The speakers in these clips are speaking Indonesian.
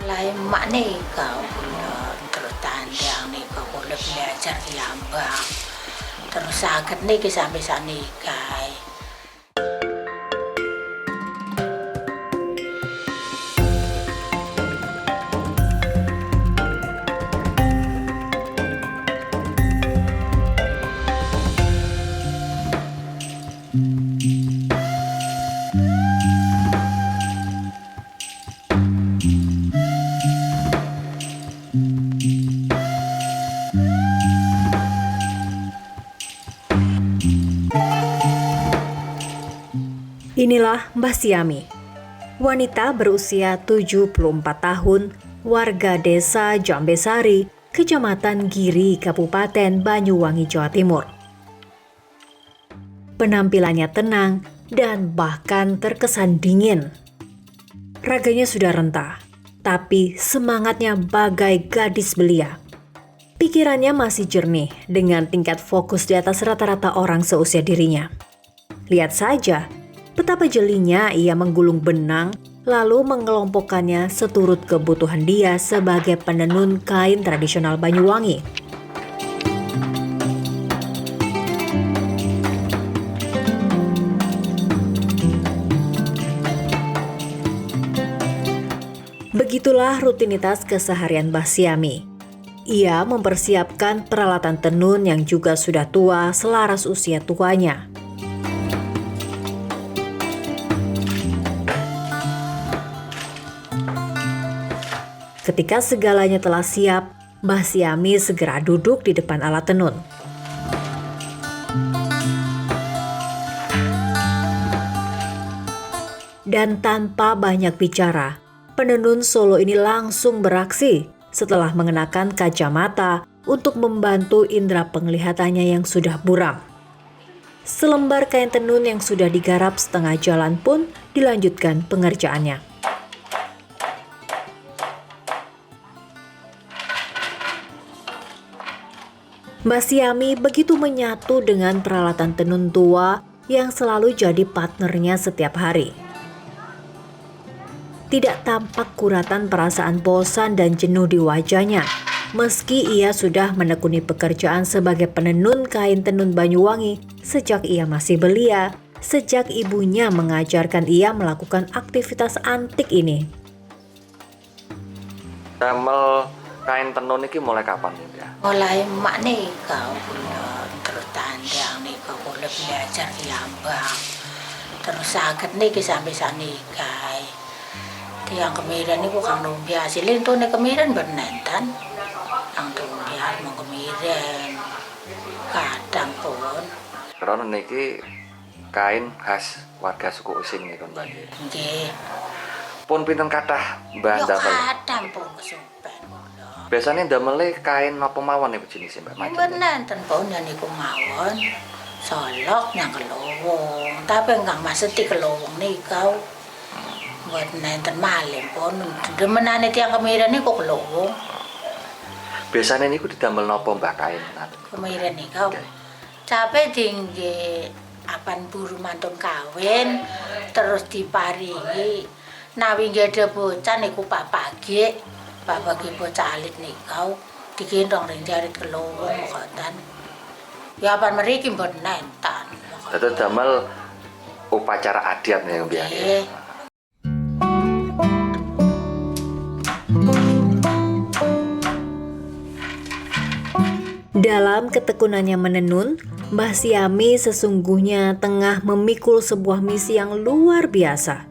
Mulai emak nikah, terus tandang nikah, kula belajar di Lambang. Terus saged niki sampai sak nikah. Inilah Mbah Siami, wanita berusia 74 tahun, warga desa Jambesari, Kecamatan Giri, Kabupaten Banyuwangi, Jawa Timur. Penampilannya tenang dan bahkan terkesan dingin. Raganya sudah renta, tapi semangatnya bagai gadis belia. Pikirannya masih jernih dengan tingkat fokus di atas rata-rata orang seusia dirinya. Lihat saja betapa jelinya ia menggulung benang lalu mengelompokkannya seturut kebutuhan dia sebagai penenun kain tradisional Banyuwangi. Begitulah rutinitas keseharian Mbah Siami. Ia mempersiapkan peralatan tenun yang juga sudah tua selaras usia tuanya. Ketika segalanya telah siap, Mbah Siami segera duduk di depan alat tenun. Dan tanpa banyak bicara, penenun Solo ini langsung beraksi setelah mengenakan kacamata untuk membantu indera penglihatannya yang sudah buram. Selembar kain tenun yang sudah digarap setengah jalan pun dilanjutkan pengerjaannya. Mbah Siami begitu menyatu dengan peralatan tenun tua yang selalu jadi partnernya setiap hari. Tidak tampak kuratan perasaan bosan dan jenuh di wajahnya, meski ia sudah menekuni pekerjaan sebagai penenun kain tenun Banyuwangi sejak ia masih belia, sejak ibunya mengajarkan ia melakukan aktivitas antik ini. Damel kain tenun iki mulai kapan ya? Mulai emak nikah, terus tandang nikah, kula belajar di Lambang. Terus saged niki sampai sak nikah. Tiang kemiren niku kang lumpia asilin tuh nek kemiren benentan. Kang lumpia mau kemiren. Kadang pun. Karena niki kain khas warga suku Using nih kan Mbak. Nggih. Pun pinten kathah Mbah Yo damel. kadang pun kesupen. Biasanya damele kain apa mawon nih jenis Mbak? Macam. Benenten pun yang niku mawon. Solok yang kelowong, tapi enggak maksudnya kelowong nikau. Buat nenten malam pun, demenane tiang kemiren niku kelowong. Biasanya niku didamel napa Mbah kain? Kemiren nikau. Capek tinggi apan buru mantun kawin, terus diparingi. Nawi gede bocah niku Pak Pagi. Pak Pagi bocah alit nikau, digendong ring jarit kelowong ngoten. Ya apan mriki mbon nentan. Dadi damel upacara adat nih Mbah. Nggih. Dalam ketekunannya menenun, Mbah Siami sesungguhnya tengah memikul sebuah misi yang luar biasa.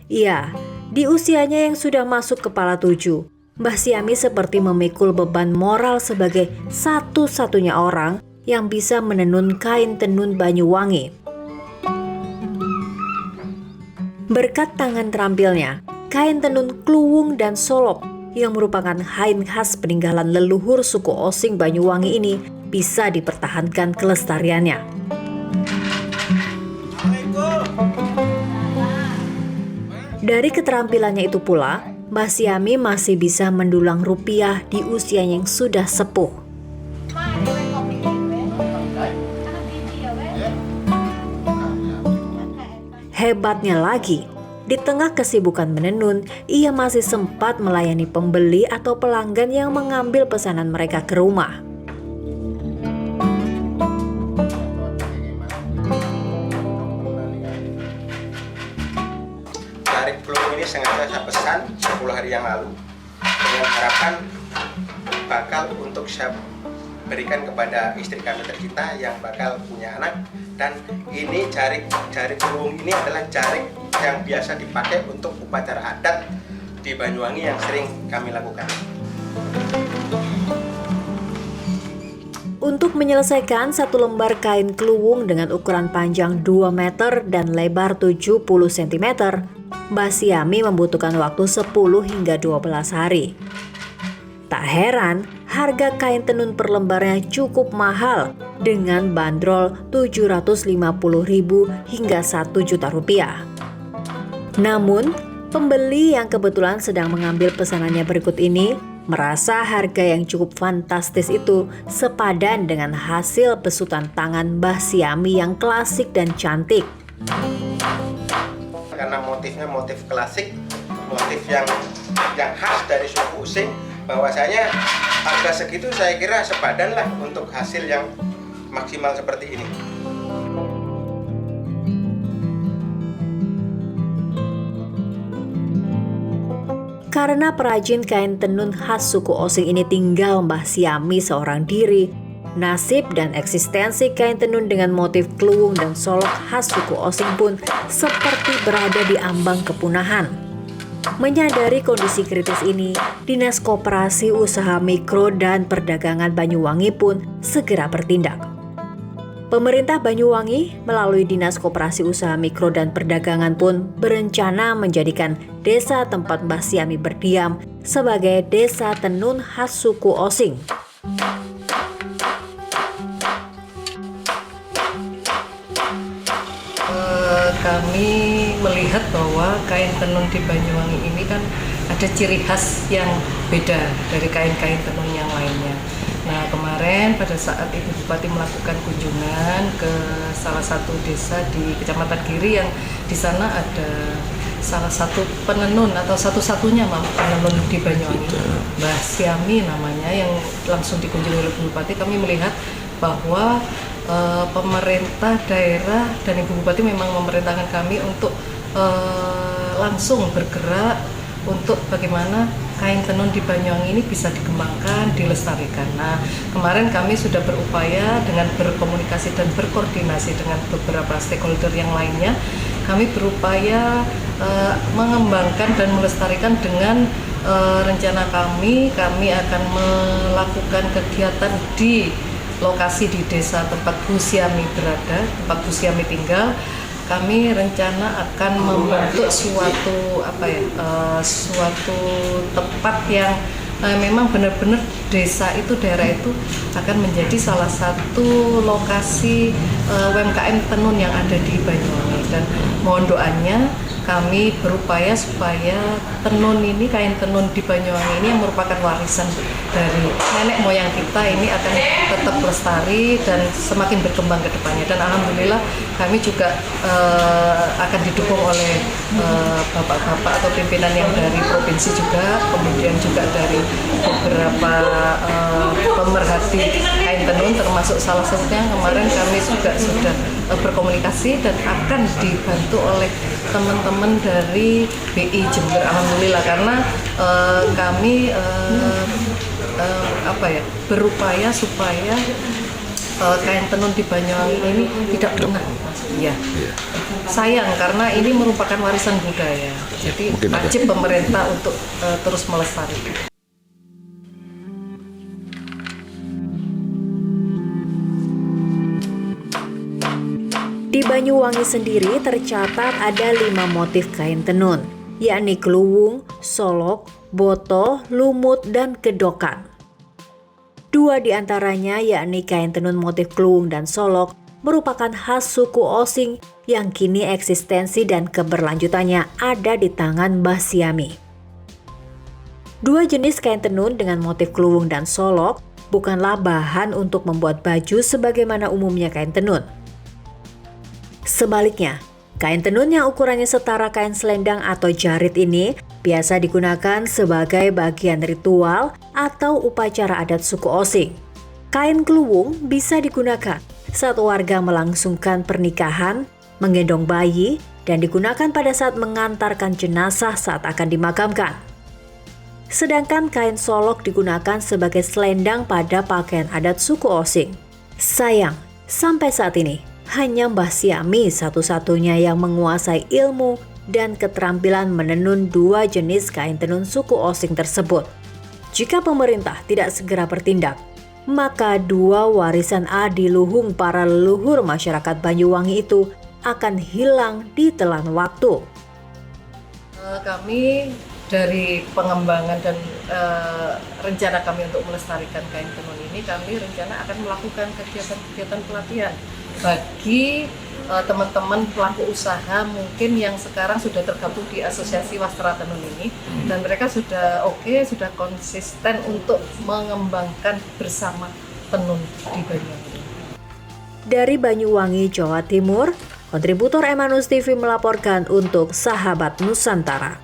Iya, di usianya yang sudah masuk kepala 7, Mbah Siami seperti memikul beban moral sebagai satu-satunya orang yang bisa menenun kain tenun Banyuwangi. Berkat tangan terampilnya, kain tenun kluwung dan solok yang merupakan kain khas peninggalan leluhur suku Osing Banyuwangi ini bisa dipertahankan kelestariannya. Dari keterampilannya itu pula, Mbah Siami masih bisa mendulang rupiah di usia yang sudah sepuh. Hebatnya lagi, Di tengah kesibukan menenun, ia masih sempat melayani pembeli atau pelanggan yang mengambil pesanan mereka ke rumah. Tarik pelung ini sengaja saya pesan 10 hari yang lalu dengan harapan bakal untuk saya berikan kepada istri kami tercinta yang bakal punya anak. Dan ini jarik pelung ini adalah jarik yang biasa dipakai untuk upacara adat di Banyuwangi yang sering kami lakukan. Untuk menyelesaikan satu lembar kain kluwung dengan ukuran panjang 2 meter dan lebar 70 cm, Mbah Siami membutuhkan waktu 10 hingga 12 hari. Tak heran, harga kain tenun per lembarnya cukup mahal dengan bandrol Rp750.000 hingga Rp1.000.000. Namun, pembeli yang kebetulan sedang mengambil pesanannya berikut ini merasa harga yang cukup fantastis itu sepadan dengan hasil besutan tangan Mbah Siami yang klasik dan cantik. Karena motifnya motif klasik, motif yang khas dari suku Using, bahwasanya harga segitu saya kira sepadan lah untuk hasil yang maksimal seperti ini. Karena perajin kain tenun khas suku Osing ini tinggal Mbah Siami seorang diri, nasib dan eksistensi kain tenun dengan motif kluwung dan solok khas suku Osing pun seperti berada di ambang kepunahan. Menyadari kondisi kritis ini, Dinas Koperasi Usaha Mikro dan Perdagangan Banyuwangi pun segera bertindak. Pemerintah Banyuwangi melalui Dinas Koperasi Usaha Mikro dan Perdagangan pun berencana menjadikan desa tempat Mbah Siami berdiam sebagai desa tenun khas suku Osing. Kami melihat bahwa kain tenun di Banyuwangi ini kan ada ciri khas yang beda dari kain-kain tenun yang lainnya. Nah, kemarin pada saat Ibu Bupati melakukan kunjungan ke salah satu desa di Kecamatan Giri yang di sana ada salah satu penenun atau satu-satunya penenun di Banyuwangi, Mbah Siami namanya, yang langsung dikunjungi oleh Ibu Bupati. Kami melihat bahwa pemerintah daerah dan Ibu Bupati memang memerintahkan kami untuk langsung bergerak untuk bagaimana kain tenun di Banyuwangi ini bisa dikembangkan, dilestarikan. Nah, kemarin kami sudah berupaya dengan berkomunikasi dan berkoordinasi dengan beberapa stakeholder yang lainnya. Kami berupaya mengembangkan dan melestarikan dengan rencana kami akan melakukan kegiatan di lokasi di desa tempat Bu Siami berada, tempat Bu Siami tinggal. Kami rencana akan membentuk suatu tempat yang memang benar-benar desa itu, daerah itu akan menjadi salah satu lokasi UMKM tenun yang ada di Banyuwangi. Dan mohon doanya, kami berupaya supaya tenun ini, kain tenun di Banyuwangi ini yang merupakan warisan dari nenek moyang kita ini akan tetap lestari dan semakin berkembang ke depannya. Dan alhamdulillah kami juga akan didukung oleh bapak-bapak atau pimpinan yang dari provinsi juga, kemudian juga dari beberapa pemerhati kain tenun, termasuk salah satunya kemarin kami juga sudah berkomunikasi dan akan dibantu oleh teman-teman dari BI Jember, alhamdulillah, karena kami berupaya supaya kain tenun di Banyuwangi ini tidak punah. Ya, sayang karena ini merupakan warisan budaya, jadi wajib pemerintah untuk terus melestarikan. Di Banyuwangi sendiri tercatat ada 5 motif kain tenun, yakni kluwung, solok, boto, lumut, dan kedokan. 2 di antaranya, yakni kain tenun motif kluwung dan solok, merupakan khas suku Osing yang kini eksistensi dan keberlanjutannya ada di tangan Mbah Siami. 2 jenis kain tenun dengan motif kluwung dan solok bukanlah bahan untuk membuat baju sebagaimana umumnya kain tenun. Sebaliknya, Kain tenun yang ukurannya setara kain selendang atau jarit ini biasa digunakan sebagai bagian ritual atau upacara adat suku Osing. Kain kluwung bisa digunakan saat warga melangsungkan pernikahan, menggendong bayi, dan digunakan pada saat mengantarkan jenazah saat akan dimakamkan. Sedangkan kain solok digunakan sebagai selendang pada pakaian adat suku Osing. Sayang, sampai saat ini hanya Mbah Siami satu-satunya yang menguasai ilmu dan keterampilan menenun dua jenis kain tenun suku Osing tersebut. Jika pemerintah tidak segera bertindak, maka dua warisan adiluhung para leluhur masyarakat Banyuwangi itu akan hilang di telan waktu. Kami dari pengembangan dan rencana kami untuk melestarikan kain tenun ini, kami rencana akan melakukan kegiatan-kegiatan pelatihan bagi teman-teman pelaku usaha mungkin yang sekarang sudah tergabung di Asosiasi Wastra Tenun ini, dan mereka sudah sudah konsisten untuk mengembangkan bersama tenun di Banyuwangi. Dari Banyuwangi, Jawa Timur, kontributor Emanus TV melaporkan untuk Sahabat Nusantara.